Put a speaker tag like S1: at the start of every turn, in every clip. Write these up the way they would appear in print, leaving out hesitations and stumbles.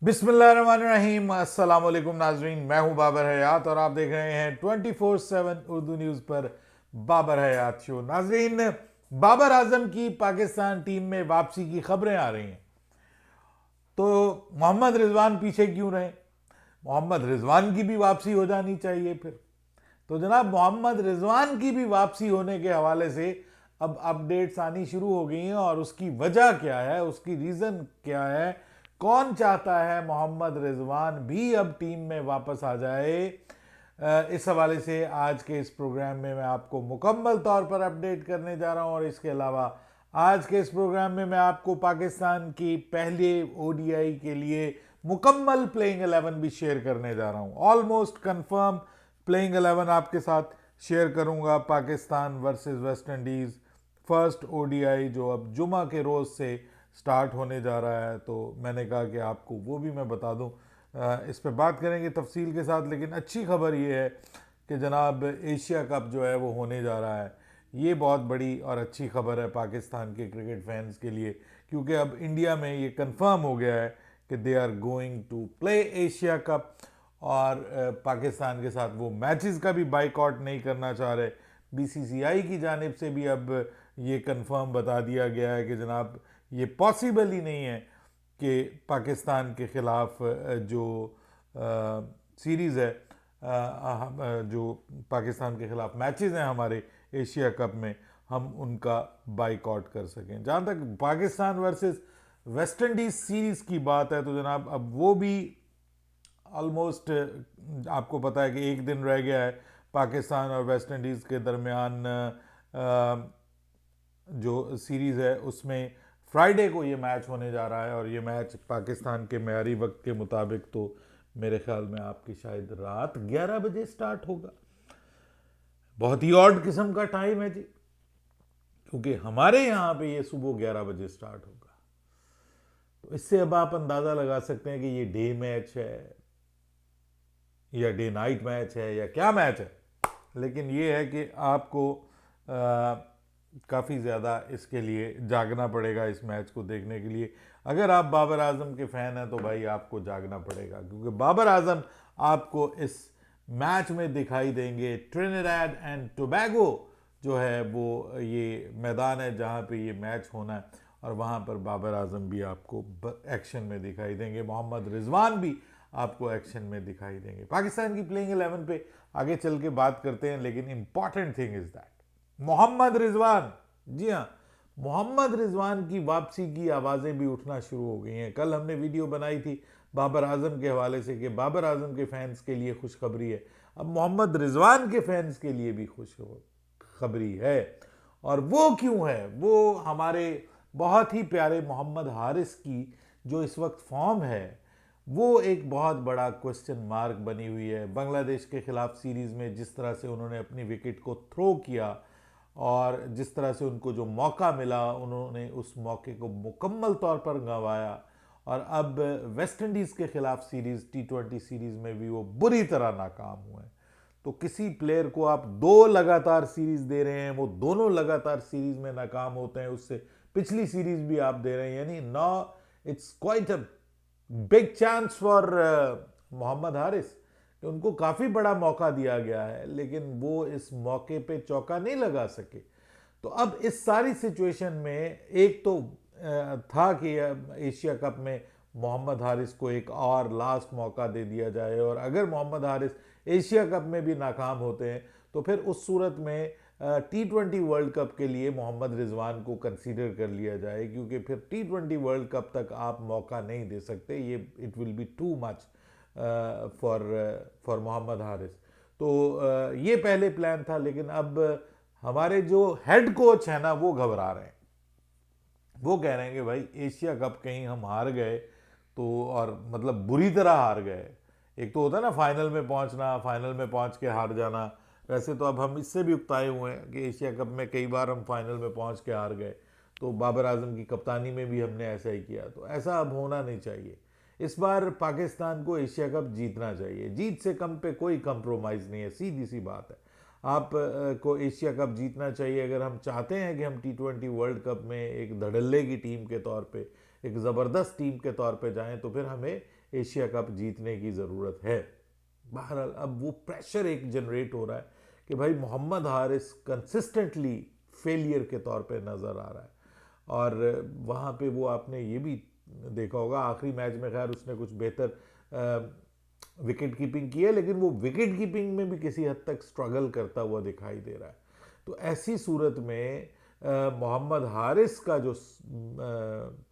S1: बिस्मिल्लाहिर्रहमानिर्रहीम। अस्सलाम वालेकुम नाजरीन, मैं हूं बाबर हयात और आप देख रहे हैं 24/7 उर्दू न्यूज़ पर बाबर हयात शो। नाजरीन, बाबर आजम की पाकिस्तान टीम में वापसी की खबरें आ रही हैं, तो मोहम्मद रिजवान पीछे क्यों रहे? मोहम्मद रिजवान की भी वापसी हो जानी चाहिए फिर। तो जनाब, मोहम्मद रिजवान की भी वापसी होने के हवाले से अब अपडेट्स आनी शुरू हो गई हैं, और उसकी वजह क्या है, उसकी रीज़न क्या है, कौन चाहता है मोहम्मद रिजवान भी अब टीम में वापस आ जाए। इस हवाले से आज के इस प्रोग्राम में मैं आपको मुकम्मल तौर पर अपडेट करने जा रहा हूं। और इसके अलावा आज के इस प्रोग्राम में मैं आपको पाकिस्तान की पहले ओडीआई के लिए मुकम्मल प्लेइंग 11 भी शेयर करने जा रहा हूं। ऑलमोस्ट कंफर्म प्लेइंग 11 आपके साथ शेयर करूंगा। Pakistan versus West Indies first ODI जो अब जुमा के रोज़ से स्टार्ट होने जा रहा है, तो मैंने कहा कि आपको वो भी मैं बता दूं। इस पे बात करेंगे तफसील के साथ, लेकिन अच्छी खबर ये है कि जनाब एशिया कप जो है वो होने जा रहा है। ये बहुत बड़ी और अच्छी खबर है पाकिस्तान के क्रिकेट फैंस के लिए, क्योंकि अब इंडिया में ये कंफर्म हो गया है कि they are going to play Asia cup. और पाकिस्तान के साथ वो मैचेस का भी बाइकआउट नहीं करना चाह रहे। बीसीसीआई की जानिब से भी अब ये कंफर्म बता दिया गया है कि जनाब ये पॉसिबल ही नहीं है कि पाकिस्तान के ख़िलाफ़ जो सीरीज़ है, जो पाकिस्तान के ख़िलाफ़ मैचेस हैं हमारे एशिया कप में, हम उनका बाइकआउट कर सकें। जहाँ तक Pakistan versus West Indies series की बात है, तो जनाब अब वो भी ऑलमोस्ट आपको पता है कि एक दिन रह गया है पाकिस्तान और वेस्ट इंडीज़ के दरमियान। जो सीरीज़ है उसमें फ्राइडे को ये मैच होने जा रहा है, और ये मैच पाकिस्तान के मेयारी वक्त के मुताबिक तो मेरे ख्याल में आपकी शायद रात 11 बजे स्टार्ट होगा। बहुत ही ऑड किस्म का टाइम है जी, क्योंकि हमारे यहाँ पे ये सुबह 11 बजे स्टार्ट होगा। तो इससे अब आप अंदाज़ा लगा सकते हैं कि ये डे मैच है या डे नाइट मैच है या क्या मैच है। लेकिन ये है कि आपको काफ़ी ज़्यादा इसके लिए जागना पड़ेगा इस मैच को देखने के लिए। अगर आप बाबर आजम के फ़ैन हैं तो भाई आपको जागना पड़ेगा, क्योंकि बाबर आजम आपको इस मैच में दिखाई देंगे। ट्रिनिडाड एंड टोबैगो जो है वो ये मैदान है जहाँ पे ये मैच होना है, और वहाँ पर बाबर आजम भी आपको एक्शन में दिखाई देंगे। मोहम्मद रिजवान भी आपको एक्शन में दिखाई देंगे। पाकिस्तान की प्लेइंग 11 पे आगे चल के बात करते हैं, लेकिन important thing is that Mohammad Rizwan, जी हाँ, मोहम्मद रिजवान की वापसी की आवाज़ें भी उठना शुरू हो गई हैं। कल हमने वीडियो बनाई थी बाबर आजम के हवाले से कि बाबर आजम के फैंस के लिए खुशखबरी है। अब मोहम्मद रिजवान के फैंस के लिए भी खुशखबरी है। और वो क्यों है? वो हमारे बहुत ही प्यारे मोहम्मद हारिस की जो इस वक्त फॉर्म है, वो एक बहुत बड़ा क्वेश्चन मार्क बनी हुई है। बांग्लादेश के ख़िलाफ़ सीरीज़ में जिस तरह से उन्होंने अपनी विकेट को थ्रो किया और जिस तरह से उनको जो मौका मिला, उन्होंने उस मौके को मुकम्मल तौर पर गंवाया। और अब वेस्ट इंडीज़ के ख़िलाफ़ सीरीज़ T20 सीरीज़ में भी वो बुरी तरह नाकाम हुए हैं। तो किसी प्लेयर को आप दो लगातार सीरीज़ दे रहे हैं, वो दोनों लगातार सीरीज़ में नाकाम होते हैं, उससे पिछली सीरीज़ भी आप दे रहे हैं, यानी now it's quite a big chance for Mohammad Haris कि उनको काफ़ी बड़ा मौका दिया गया है, लेकिन वो इस मौके पे चौका नहीं लगा सके। तो अब इस सारी सिचुएशन में एक तो था कि एशिया कप में मोहम्मद हारिस को एक और लास्ट मौका दे दिया जाए, और अगर मोहम्मद हारिस एशिया कप में भी नाकाम होते हैं तो फिर उस सूरत में T20 वर्ल्ड कप के लिए मोहम्मद रिजवान को कंसीडर कर लिया जाए, क्योंकि फिर T20 वर्ल्ड कप तक आप मौका नहीं दे सकते। ये it will be too much for for Mohammad Haris. तो ये पहले प्लान था, लेकिन अब हमारे जो हेड कोच है ना, वो घबरा रहे हैं। वो कह रहे हैं कि भाई एशिया कप कहीं हम हार गए तो, और मतलब बुरी तरह हार गए। एक तो होता है ना फाइनल में पहुंचना, फाइनल में पहुंच के हार जाना। वैसे तो अब हम इससे भी उकताए हुए हैं कि एशिया कप में कई बार हम फाइनल में पहुंच के हार गए। तो बाबर आजम की कप्तानी में भी हमने ऐसा ही किया, तो ऐसा अब होना नहीं चाहिए। इस बार पाकिस्तान को एशिया कप जीतना चाहिए। जीत से कम पे कोई कंप्रोमाइज़ नहीं है, सीधी सी बात है। आप को एशिया कप जीतना चाहिए अगर हम चाहते हैं कि हम T20 वर्ल्ड कप में एक धड़ल्ले की टीम के तौर पे एक ज़बरदस्त टीम के तौर पे जाएं तो फिर हमें एशिया कप जीतने की ज़रूरत है। बहरहाल अब वो प्रेशर एक जनरेट हो रहा है कि भाई मोहम्मद हारिस कंसिस्टेंटली फेलियर के तौर पे नज़र आ रहा है। और वहाँ पे वो आपने ये भी देखा होगा, आखिरी मैच में खैर उसने कुछ बेहतर विकेट कीपिंग की है, लेकिन वो विकेट कीपिंग में भी किसी हद तक स्ट्रगल करता हुआ दिखाई दे रहा है। तो ऐसी सूरत में मोहम्मद हारिस का जो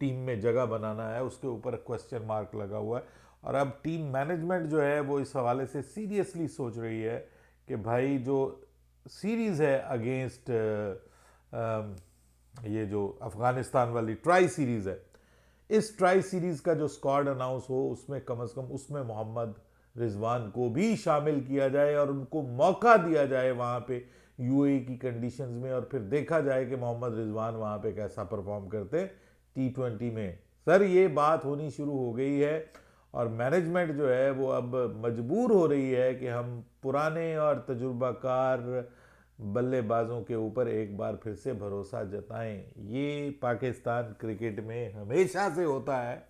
S1: टीम में जगह बनाना है उसके ऊपर क्वेश्चन मार्क लगा हुआ है। और अब टीम मैनेजमेंट जो है वो इस हवाले से सीरियसली सोच रही है कि भाई जो सीरीज़ है अगेंस्ट ये जो अफ़गानिस्तान वाली ट्राई सीरीज़ है, इस ट्राई सीरीज़ का जो स्क्वाड अनाउंस हो उसमें कम से कम उसमें मोहम्मद रिजवान को भी शामिल किया जाए और उनको मौका दिया जाए वहाँ पे यूएई की कंडीशंस में, और फिर देखा जाए कि मोहम्मद रिजवान वहाँ पे कैसा परफॉर्म करते T20 में। सर ये बात होनी शुरू हो गई है और मैनेजमेंट जो है वो अब मजबूर हो रही है कि हम पुराने और तजुर्बाकार बल्लेबाजों के ऊपर एक बार फिर से भरोसा जताएं। ये पाकिस्तान क्रिकेट में हमेशा से होता है।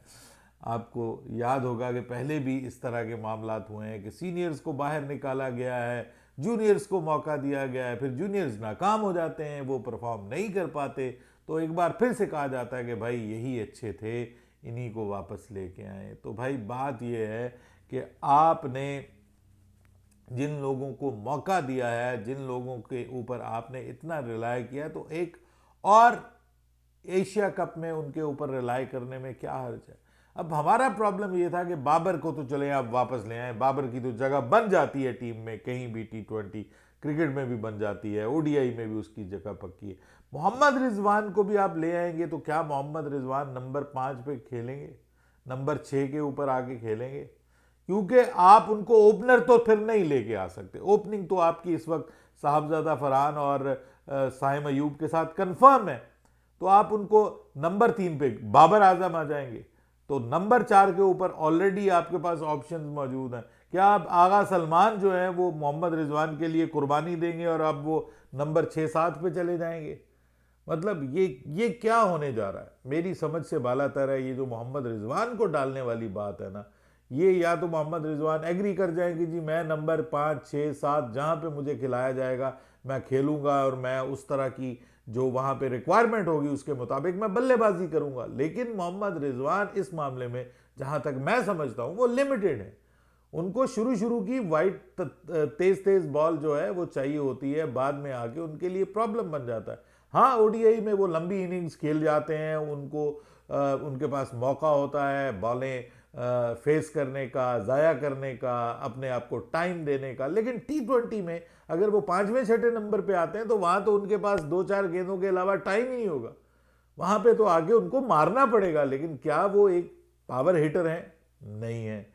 S1: आपको याद होगा कि पहले भी इस तरह के मामलात हुए हैं कि सीनियर्स को बाहर निकाला गया है, जूनियर्स को मौका दिया गया है, फिर जूनियर्स नाकाम हो जाते हैं, वो परफॉर्म नहीं कर पाते, तो एक बार फिर से कहा जाता है कि भाई यही अच्छे थे, इन्हीं को वापस लेके आए। तो भाई बात यह है कि आपने जिन लोगों को मौका दिया है, जिन लोगों के ऊपर आपने इतना रिलाय किया, तो एक और एशिया कप में उनके ऊपर रिलाय करने में क्या हर्ज है। अब हमारा प्रॉब्लम ये था कि बाबर को तो चले आप वापस ले आए, बाबर की तो जगह बन जाती है टीम में, कहीं भी T20 क्रिकेट में भी बन जाती है, ODI में भी उसकी जगह पक्की है। मोहम्मद रिजवान को भी आप ले आएंगे तो क्या मोहम्मद रिजवान नंबर 5 पे खेलेंगे, नंबर 6 के ऊपर आके खेलेंगे? क्योंकि आप उनको ओपनर तो फिर नहीं लेके आ सकते। ओपनिंग तो आपकी इस वक्त साहबजादा फरहान और साइम अयूब के साथ कंफर्म है, तो आप उनको नंबर 3 पे बाबर आजम आ जाएंगे, तो नंबर 4 के ऊपर ऑलरेडी आपके पास ऑप्शंस मौजूद हैं। क्या आप आगा सलमान जो है वो मोहम्मद रिजवान के लिए कुर्बानी देंगे और अब वो नंबर 6-7 पे चले जाएंगे? मतलब ये क्या होने जा रहा है? मेरी समझ से बालातर है। ये जो मोहम्मद रिजवान को डालने वाली बात है ना, ये या तो मोहम्मद रिजवान एग्री कर जाए कि जी मैं नंबर 5, 6, 7 जहाँ पे मुझे खिलाया जाएगा मैं खेलूंगा और मैं उस तरह की जो वहाँ पे रिक्वायरमेंट होगी उसके मुताबिक मैं बल्लेबाजी करूंगा। लेकिन मोहम्मद रिजवान इस मामले में जहाँ तक मैं समझता हूँ वो लिमिटेड है। उनको शुरू शुरू की वाइट तेज तेज बॉल जो है वो चाहिए होती है, बाद में आके उनके लिए प्रॉब्लम बन जाता है। हाँ, ODI में वो लंबी इनिंग्स खेल जाते हैं, उनको उनके पास मौका होता है बॉलें फेस करने का, ज़ाया करने का, अपने आप को टाइम देने का। लेकिन T20 में अगर वो 5वें 6ठे नंबर पे आते हैं तो वहाँ तो उनके पास 2-4 गेंदों के अलावा टाइम ही नहीं होगा। वहाँ पे तो आगे उनको मारना पड़ेगा। लेकिन क्या वो एक पावर हिटर हैं? नहीं है।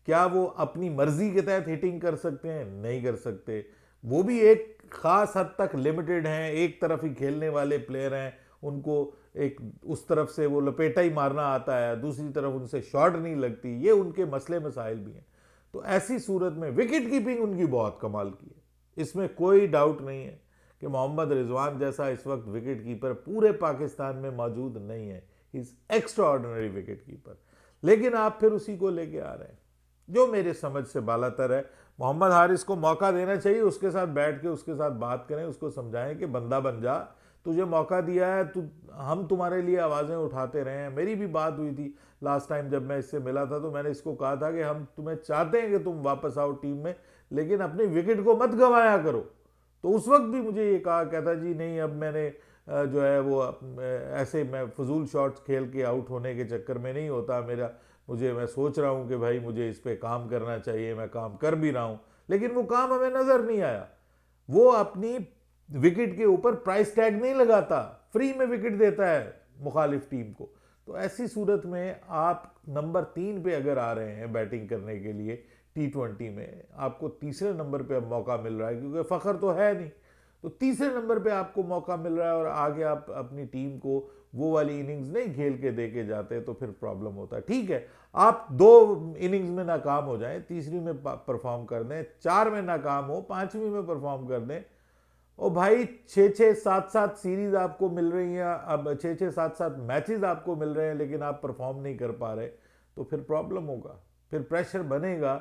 S1: क्या वो अपनी मर्जी के तहत हिटिंग कर सकते हैं? नहीं कर सकते। वो भी एक खास हद तक लिमिटेड हैं, एक तरफ ही खेलने वाले प्लेयर हैं, उनको एक उस तरफ से वो लपेटा ही मारना आता है, दूसरी तरफ उनसे शॉट नहीं लगती। ये उनके मसले मसाइल भी हैं। तो ऐसी सूरत में विकेट कीपिंग उनकी बहुत कमाल की है, इसमें कोई डाउट नहीं है कि मोहम्मद रिजवान जैसा इस वक्त विकेट कीपर पूरे पाकिस्तान में मौजूद नहीं है। He is extra ordinary wicket keeper. लेकिन आप फिर उसी को लेके आ रहे हैं जो मेरे समझ से बालातर है। मोहम्मद हारिस को मौका देना चाहिए, उसके साथ बैठ के उसके साथ बात करें, उसको समझाएं कि बंदा बन जा, तुझे मौका दिया है, तू हम तुम्हारे लिए आवाज़ें उठाते रहे हैं। मेरी भी बात हुई थी लास्ट टाइम जब मैं इससे मिला था, तो मैंने इसको कहा था कि हम तुम्हें चाहते हैं कि तुम वापस आओ टीम में, लेकिन अपने विकेट को मत गंवाया करो। तो उस वक्त भी मुझे ये कहा, कहता जी नहीं अब मैंने जो है वो ऐसे मैं फजूल शॉट्स खेल के आउट होने के चक्कर में नहीं होता, मैं सोच रहा हूँ कि भाई मुझे इस पर काम करना चाहिए, मैं काम कर भी रहा हूँ। लेकिन वो काम हमें नज़र नहीं आया। वो अपनी विकेट के ऊपर प्राइस टैग नहीं लगाता, फ्री में विकेट देता है मुखालिफ टीम को। तो ऐसी सूरत में आप नंबर 3 पे अगर आ रहे हैं बैटिंग करने के लिए T20 में, आपको तीसरे नंबर पे अब मौका मिल रहा है, क्योंकि फ़खर तो है नहीं, तो तीसरे नंबर पे आपको मौका मिल रहा है और आगे आप अपनी टीम को वो वाली इनिंग्स नहीं खेल के दे के जाते, तो फिर प्रॉब्लम होता है। ठीक है, आप 2 इनिंग्स में नाकाम हो जाएं, तीसरी में परफॉर्म कर दें, 4 में नाकाम हो, 5वीं में परफॉर्म कर दें, ओ भाई 6-6, 7-7 सीरीज आपको मिल रही हैं, अब 6-6, 7-7 मैचेस आपको मिल रहे हैं, लेकिन आप परफॉर्म नहीं कर पा रहे, तो फिर प्रॉब्लम होगा, फिर प्रेशर बनेगा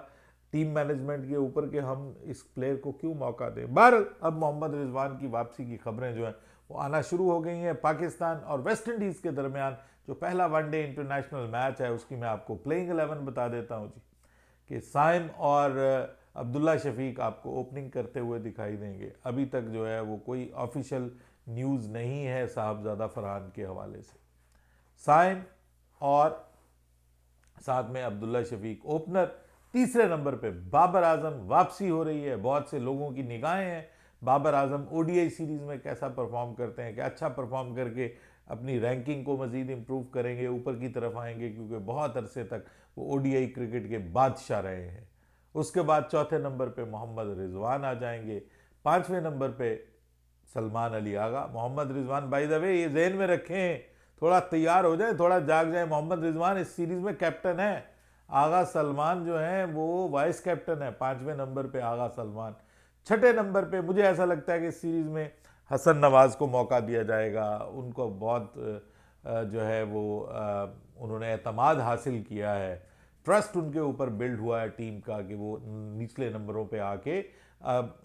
S1: टीम मैनेजमेंट के ऊपर कि हम इस प्लेयर को क्यों मौका दें। बहरहाल अब मोहम्मद रिजवान की वापसी की खबरें जो हैं वो आना शुरू हो गई हैं। पाकिस्तान और वेस्ट इंडीज़ के दरमियान जो पहला वनडे इंटरनेशनल मैच है उसकी मैं आपको प्लेइंग 11 बता देता हूँ जी, कि साइम और अब्दुल्ला शफीक आपको ओपनिंग करते हुए दिखाई देंगे। अभी तक जो है वो कोई ऑफिशियल न्यूज़ नहीं है साहबजादा फरहान के हवाले से। साइम और साथ में अब्दुल्ला शफीक ओपनर, तीसरे नंबर पे बाबर आजम वापसी हो रही है। बहुत से लोगों की निगाहें हैं बाबर आजम ओडीआई सीरीज़ में कैसा परफॉर्म करते हैं, क्या अच्छा परफॉर्म करके अपनी रैंकिंग को मज़ीद इम्प्रूव करेंगे, ऊपर की तरफ आएंगे, क्योंकि बहुत अरसे तक वो ओडीआई क्रिकेट के बादशाह रहे हैं। उसके बाद चौथे नंबर पे मोहम्मद रिजवान आ जाएंगे। पाँचवें नंबर पे Salman Ali Agha. Mohammad Rizwan by the way ये जहन में रखें, थोड़ा तैयार हो जाए, थोड़ा जाग जाए, मोहम्मद रिजवान इस सीरीज़ में कैप्टन है। आगा सलमान जो है वो वाइस कैप्टन है। पाँचवें नंबर पे आगा सलमान। छठे नंबर पे मुझे ऐसा लगता है कि इस सीरीज़ में हसन नवाज़ को मौका दिया जाएगा। उनको बहुत जो है वो उन्होंने एतमाद हासिल किया है, ट्रस्ट उनके ऊपर बिल्ड हुआ है टीम का, कि वो निचले नंबरों पे आके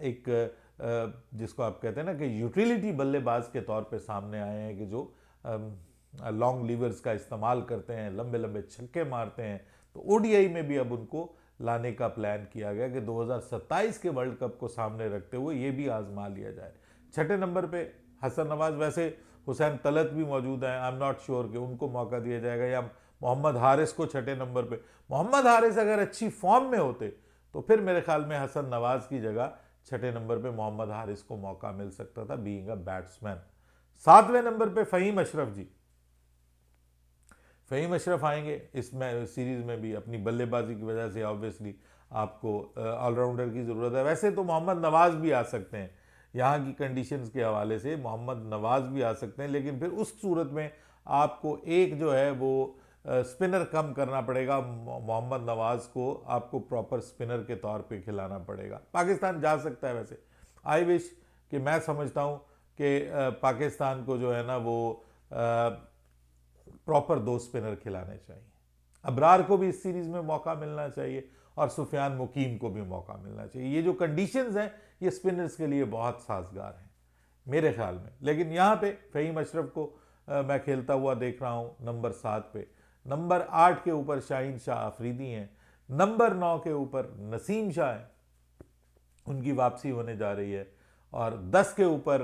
S1: एक जिसको आप कहते हैं ना कि यूटिलिटी बल्लेबाज के तौर पे सामने आए हैं, कि जो लॉन्ग लीवर्स का इस्तेमाल करते हैं, लंबे लंबे छक्के मारते हैं। तो ओडीआई में भी अब उनको लाने का प्लान किया गया कि 2027 के वर्ल्ड कप को सामने रखते हुए ये भी आजमा लिया जाए। छठे नंबर पे हसन नवाज, वैसे हुसैन तलत भी मौजूद हैं, आई एम नॉट श्योर कि उनको मौका दिया जाएगा या मोहम्मद हारिस को छठे नंबर पे। मोहम्मद हारिस अगर अच्छी फॉर्म में होते तो फिर मेरे ख्याल में हसन नवाज की जगह छठे नंबर पे मोहम्मद हारिस को मौका मिल सकता था, बीइंग अ बैट्समैन। सातवें नंबर पे फ़हीम अशरफ जी। फ़हीम अशरफ आएंगे इस सीरीज़ में भी, अपनी बल्लेबाजी की वजह से ऑब्वियसली आपको ऑलराउंडर की ज़रूरत है। वैसे तो मोहम्मद नवाज़ भी आ सकते हैं, यहाँ की कंडीशंस के हवाले से मोहम्मद नवाज़ भी आ सकते हैं, लेकिन फिर उस सूरत में आपको एक जो है वो स्पिनर कम करना पड़ेगा। मोहम्मद नवाज़ को आपको प्रॉपर स्पिनर के तौर पे खिलाना पड़ेगा। पाकिस्तान जा सकता है वैसे, आई विश कि मैं समझता हूँ कि पाकिस्तान को जो है ना वो प्रॉपर 2 स्पिनर खिलाने चाहिए। अबरार को भी इस सीरीज़ में मौका मिलना चाहिए और सुफियान मुकीम को भी मौका मिलना चाहिए। ये जो कंडीशंस हैं ये स्पिनर्स के लिए बहुत साजगार हैं मेरे ख्याल में। लेकिन यहाँ पे फ़हीम अशरफ को मैं खेलता हुआ देख रहा हूँ नंबर 7 पे। नंबर 8 के ऊपर शाहीन शाह अफरीदी हैं। नंबर 9 के ऊपर नसीम शाह हैं, उनकी वापसी होने जा रही है। और 10 के ऊपर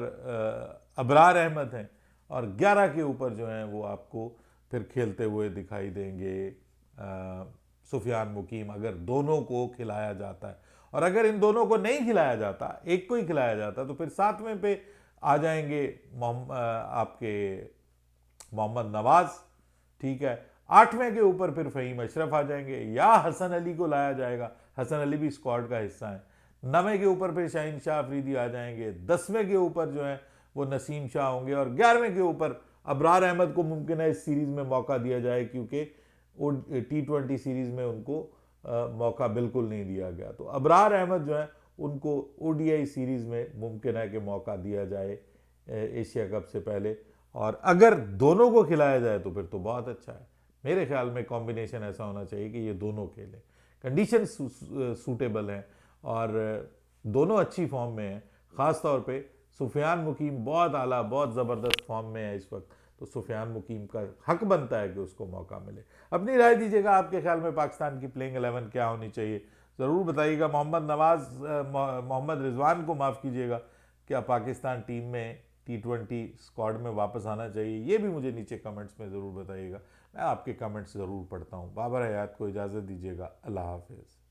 S1: अबरार अहमद हैं। और 11 के ऊपर जो हैं वो आपको फिर खेलते हुए दिखाई देंगे सुफियान मुकीम, अगर दोनों को खिलाया जाता है। और अगर इन दोनों को नहीं खिलाया जाता, एक को ही खिलाया जाता, तो फिर 7वें पे आ जाएंगे आपके मोहम्मद नवाज, ठीक है। 8वें के ऊपर फिर फ़हीम अशरफ आ जाएंगे या हसन अली को लाया जाएगा, हसन अली भी स्क्वाड का हिस्सा है। 9वें के ऊपर फिर शाहीन शाह अफरीदी आ जाएंगे। 10वें के ऊपर जो है वो नसीम शाह होंगे। और 11वें के ऊपर अबरार अहमद को मुमकिन है इस सीरीज़ में मौका दिया जाए, क्योंकि T20 सीरीज़ में उनको मौका बिल्कुल नहीं दिया गया। तो अबरार अहमद जो है उनको ओडीआई सीरीज़ में मुमकिन है कि मौका दिया जाए एशिया कप से पहले। और अगर दोनों को खिलाया जाए तो फिर तो बहुत अच्छा है। मेरे ख्याल में कॉम्बिनेशन ऐसा होना चाहिए कि ये दोनों खेलें, कंडीशन सूटेबल हैं और दोनों अच्छी फॉर्म में हैं। ख़ास तौर पे सुफियान मुकीम बहुत आला, बहुत ज़बरदस्त फॉर्म में है इस वक्त, तो सुफियान मुकीम का हक बनता है कि उसको मौका मिले। अपनी राय दीजिएगा, आपके ख्याल में पाकिस्तान की प्लेइंग 11 क्या होनी चाहिए, ज़रूर बताइएगा। मोहम्मद रिजवान को माफ़ कीजिएगा, क्या पाकिस्तान टीम में T20 स्क्वाड में वापस आना चाहिए, ये भी मुझे नीचे कमेंट्स में ज़रूर बताइएगा। मैं आपके कमेंट्स ज़रूर पढ़ता हूँ। बाबर हयात को इजाज़त दीजिएगा। अल्लाह हाफिज़।